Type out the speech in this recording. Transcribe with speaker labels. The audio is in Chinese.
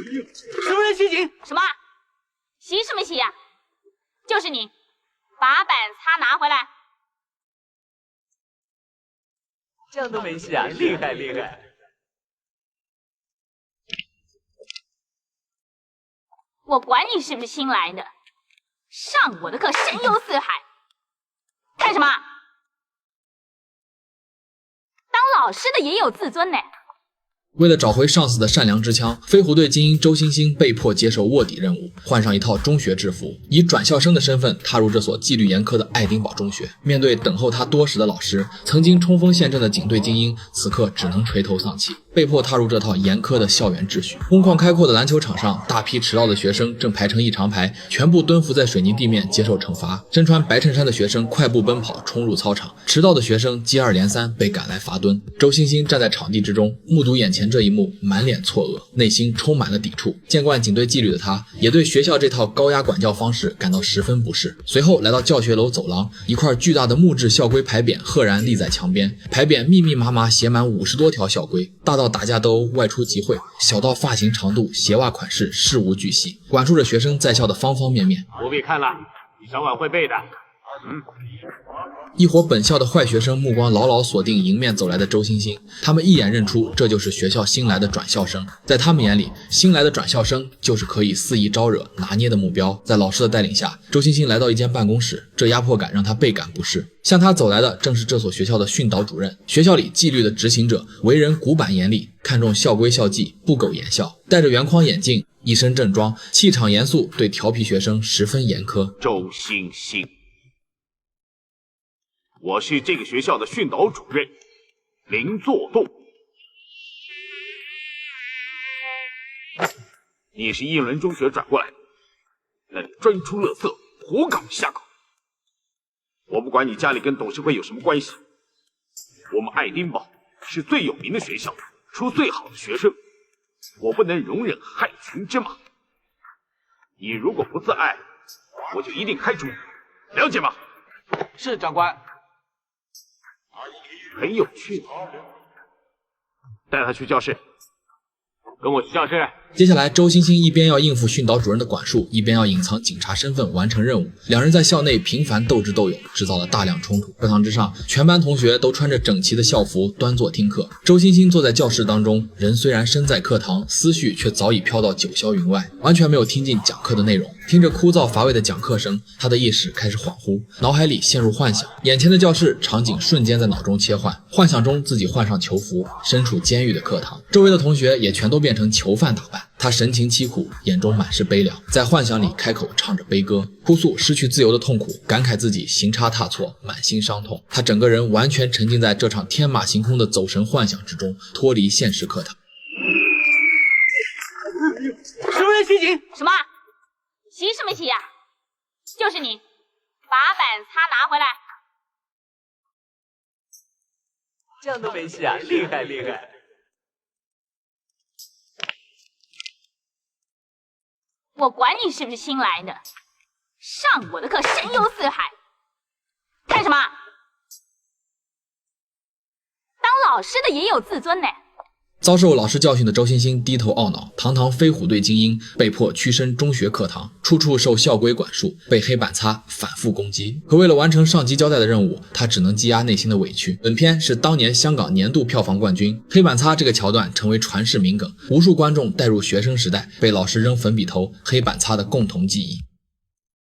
Speaker 1: 什么人袭警？
Speaker 2: 什么？袭什么袭呀？就是你，把板擦拿回来。
Speaker 1: 这样都没戏啊！厉害厉害！
Speaker 2: 我管你是不是新来的，上我的课神游四海，看什么？当老师的也有自尊呢。
Speaker 3: 为了找回上司的善良之枪，飞虎队精英周星星被迫接受卧底任务，换上一套中学制服，以转校生的身份踏入这所纪律严苛的爱丁堡中学。面对等候他多时的老师，曾经冲锋陷阵的警队精英此刻只能垂头丧气，被迫踏入这套严苛的校园秩序。空旷开阔的篮球场上，大批迟到的学生正排成一长排，全部蹲伏在水泥地面接受惩罚。身穿白衬衫的学生快步奔跑冲入操场，迟到的学生接二连三被赶来罚蹲。周星星站在场地之中，目睹眼前这一幕，满脸错愕，内心充满了抵触。见惯警队纪律的他，也对学校这套高压管教方式感到十分不适。随后来到教学楼走廊，一块巨大的木质校规牌匾赫然立在墙边，牌匾密密麻麻写满50多条校规，大到打架斗殴、外出集会，小到发型长度、鞋袜款式，事无巨细，管束着学生在校的方方面面。
Speaker 4: 不必看了，你早晚会背的。
Speaker 3: 一伙本校的坏学生目光牢牢锁定迎面走来的周星星，他们一眼认出这就是学校新来的转校生。在他们眼里，新来的转校生就是可以肆意招惹、拿捏的目标。在老师的带领下，周星星来到一间办公室，这压迫感让他倍感不适。向他走来的正是这所学校的训导主任，学校里纪律的执行者，为人古板严厉，看重校规校纪，不苟言笑，戴着圆框眼镜，一身正装，气场严肃，对调皮学生十分严苛。
Speaker 4: 周星星，我是这个学校的训导主任林作栋。你是应伦中学转过来的，那里专出垃圾，胡搞瞎搞。我不管你家里跟董事会有什么关系，我们爱丁堡是最有名的学校，出最好的学生，我不能容忍害群之马。你如果不自爱，我就一定开除，了解吗？
Speaker 1: 是长官。
Speaker 4: 很有趣，带他去教室，跟我去教室。
Speaker 3: 接下来，周星星一边要应付训导主任的管束，一边要隐藏警察身份完成任务。两人在校内频繁斗智斗勇，制造了大量冲突。课堂之上，全班同学都穿着整齐的校服，端坐听课。周星星坐在教室当中，人虽然身在课堂，思绪却早已飘到九霄云外，完全没有听进讲课的内容。听着枯燥乏味的讲课声，他的意识开始恍惚，脑海里陷入幻想。眼前的教室场景瞬间在脑中切换，幻想中自己换上囚服，身处监狱的课堂，周围的同学也全都变成囚犯打扮。他神情凄苦，眼中满是悲凉，在幻想里开口唱着悲歌，哭诉失去自由的痛苦，感慨自己行差踏错，满心伤痛。他整个人完全沉浸在这场天马行空的走神幻想之中，脱离现实课堂。
Speaker 1: 什么人袭警？
Speaker 2: 什么？袭什么袭呀？就是你，把板擦拿回来。
Speaker 1: 这样都没戏啊！厉害厉害！
Speaker 2: 我管你是不是新来的，上我的课神游四海，看什么？当老师的也有自尊呢。
Speaker 3: 遭受老师教训的周星星低头懊恼，堂堂飞虎队精英被迫屈身中学课堂，处处受校规管束，被黑板擦反复攻击。可为了完成上级交代的任务，他只能积压内心的委屈。本片是当年香港年度票房冠军，黑板擦这个桥段成为传世名梗，无数观众带入学生时代被老师扔粉笔头、黑板擦的共同记忆。